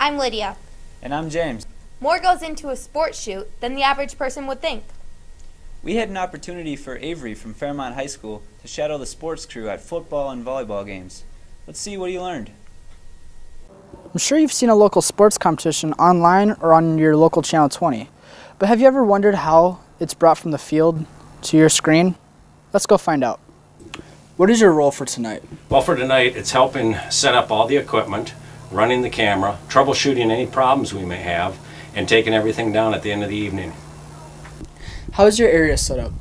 I'm Lydia. And I'm James. More goes into a sports shoot than the average person would think. We had an opportunity for Avery from Fairmont High School to shadow the sports crew at football and volleyball games. Let's see what he learned. I'm sure you've seen a local sports competition online or on your local Channel 20, but have you ever wondered how it's brought from the field to your screen? Let's go find out. What is your role for tonight? Well, for tonight, it's helping set up all the equipment, running the camera, troubleshooting any problems we may have, and taking everything down at the end of the evening. How is your area set up?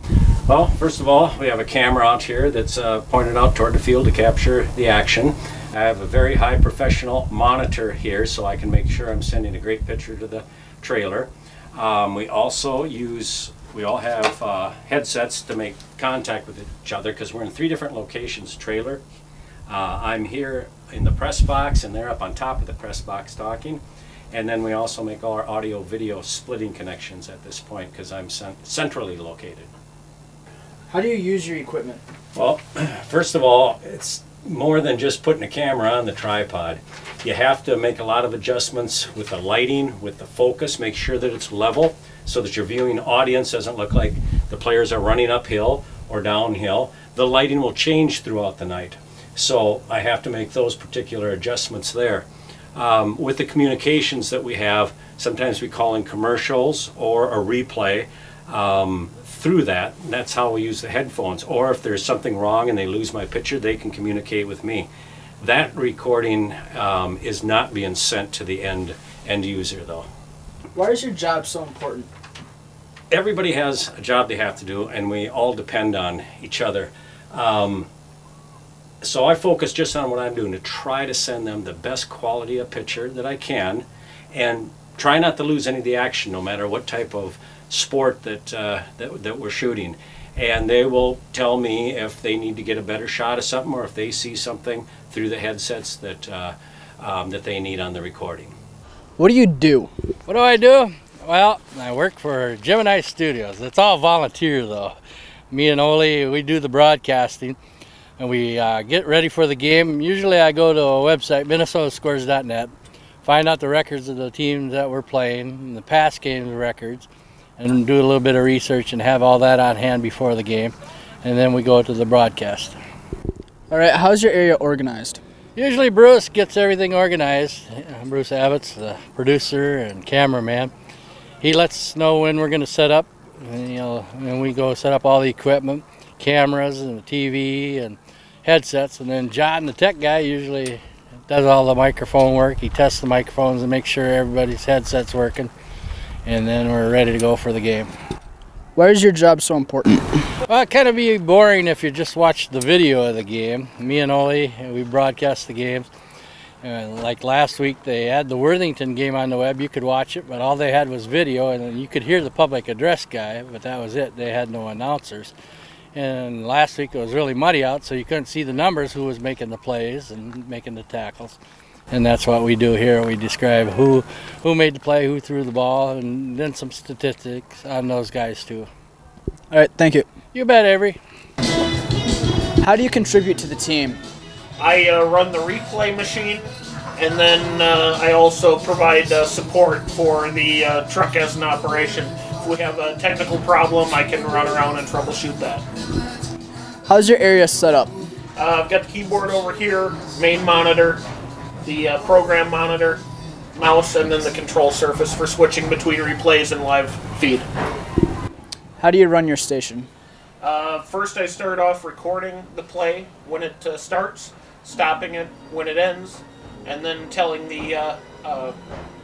Well, first of all, we have a camera out here that's pointed out toward the field to capture the action. I have a very high professional monitor here so I can make sure I'm sending a great picture to the trailer. We all have headsets to make contact with each other because we're in 3 different locations. Trailer, I'm here in the press box and they're up on top of the press box talking. And then we also make all our audio video splitting connections at this point because I'm centrally located. How do you use your equipment? Well, first of all, it's more than just putting a camera on the tripod. You have to make a lot of adjustments with the lighting, with the focus, make sure that it's level so that your viewing audience doesn't look like the players are running uphill or downhill. The lighting will change throughout the night. So I have to make those particular adjustments there. With the communications that we have, sometimes we call in commercials or a replay through that. And that's how we use the headphones. Or if there's something wrong and they lose my picture, they can communicate with me. That recording is not being sent to the end user though. Why is your job so important? Everybody has a job they have to do and we all depend on each other. So I focus just on what I'm doing to try to send them the best quality of picture that I can and try not to lose any of the action no matter what type of sport that we're shooting. And they will tell me if they need to get a better shot of something or if they see something through the headsets that they need on the recording. What do you do? What do I do? Well, I work for Gemini Studios. It's all volunteer though. Me and Oli, we do the broadcasting and we get ready for the game. Usually I go to a website, minnesotascores.net, find out the records of the teams that we're playing, and the past games records, and do a little bit of research and have all that on hand before the game. And then we go to the broadcast. All right, how's your area organized? Usually Bruce gets everything organized. Bruce Abbott's the producer and cameraman. He lets us know when we're going to set up, and we go set up all the equipment, cameras and the TV and headsets. And then John, the tech guy, usually does all the microphone work. He tests the microphones and makes sure everybody's headset's working. And then we're ready to go for the game. Why is your job so important? Well, it kind of be boring if you just watch the video of the game. Me and Oli, we broadcast the games. Like last week, they had the Worthington game on the web. You could watch it, but all they had was video, and then you could hear the public address guy, but that was it. They had no announcers. And last week it was really muddy out, so you couldn't see the numbers, who was making the plays and making the tackles. And that's what we do here. We describe who made the play, who threw the ball, and then some statistics on those guys too. All right, thank you. You bet, Avery. How do you contribute to the team? I run the replay machine, and then I also provide support for the truck as an operation. If we have a technical problem, I can run around and troubleshoot that. How's your area set up? I've got the keyboard over here, main monitor, the program monitor, mouse, and then the control surface for switching between replays and live feed. How do you run your station? First I start off recording the play when it starts, stopping it when it ends, and then telling the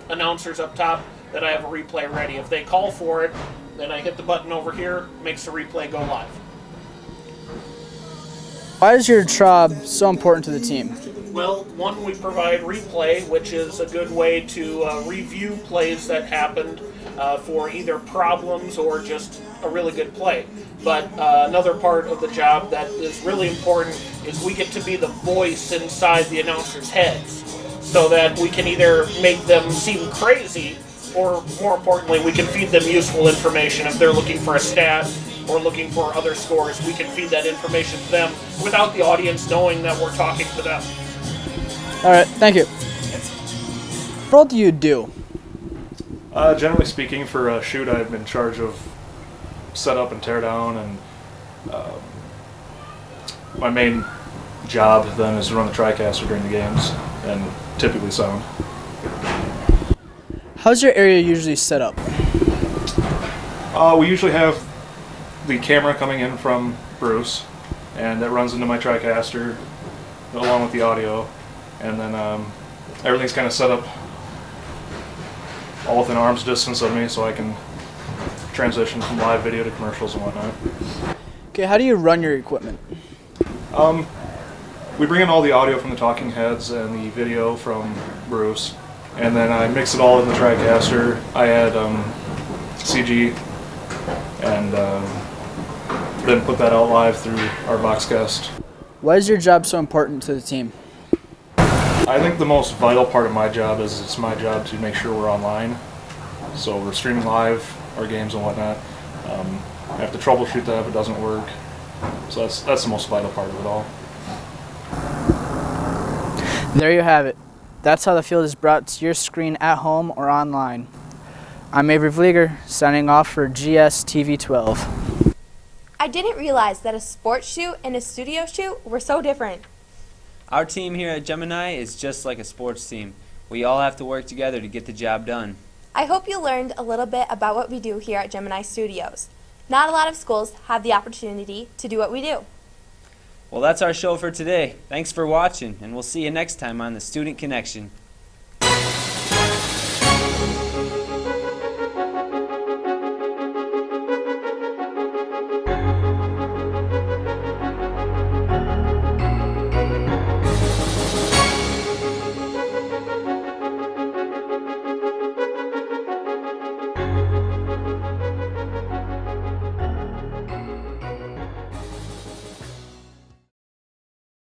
announcers up top that I have a replay ready. If they call for it, then I hit the button over here, makes the replay go live. Why is your job so important to the team? Well, one, we provide replay, which is a good way to review plays that happened for either problems or just a really good play. But another part of the job that is really important is we get to be the voice inside the announcers' heads, so that we can either make them seem crazy, or more importantly, we can feed them useful information. If they're looking for a stat or looking for other scores, we can feed that information to them without the audience knowing that we're talking to them. All right, thank you. What all do you do? Generally speaking, for a shoot, I'm in charge of setup and tear down, and my main job then is to run the TriCaster during the games, and typically sound. How's your area usually set up? We usually have the camera coming in from Bruce, and that runs into my TriCaster along with the audio, and then everything's kind of set up all within arm's distance of me, so I can transition from live video to commercials and whatnot. Okay, how do you run your equipment? We bring in all the audio from the talking heads and the video from Bruce, and then I mix it all in the TriCaster. I add CG, and then put that out live through our Voxcast. Why is your job so important to the team? I think the most vital part of my job is it's my job to make sure we're online. So we're streaming live our games and whatnot. I have to troubleshoot that if it doesn't work. So that's the most vital part of it all. There you have it. That's how the field is brought to your screen at home or online. I'm Avery Vlieger, signing off for GSTV 12. I didn't realize that a sports shoot and a studio shoot were so different. Our team here at Gemini is just like a sports team. We all have to work together to get the job done. I hope you learned a little bit about what we do here at Gemini Studios. Not a lot of schools have the opportunity to do what we do. Well, that's our show for today. Thanks for watching, and we'll see you next time on The Student Connection.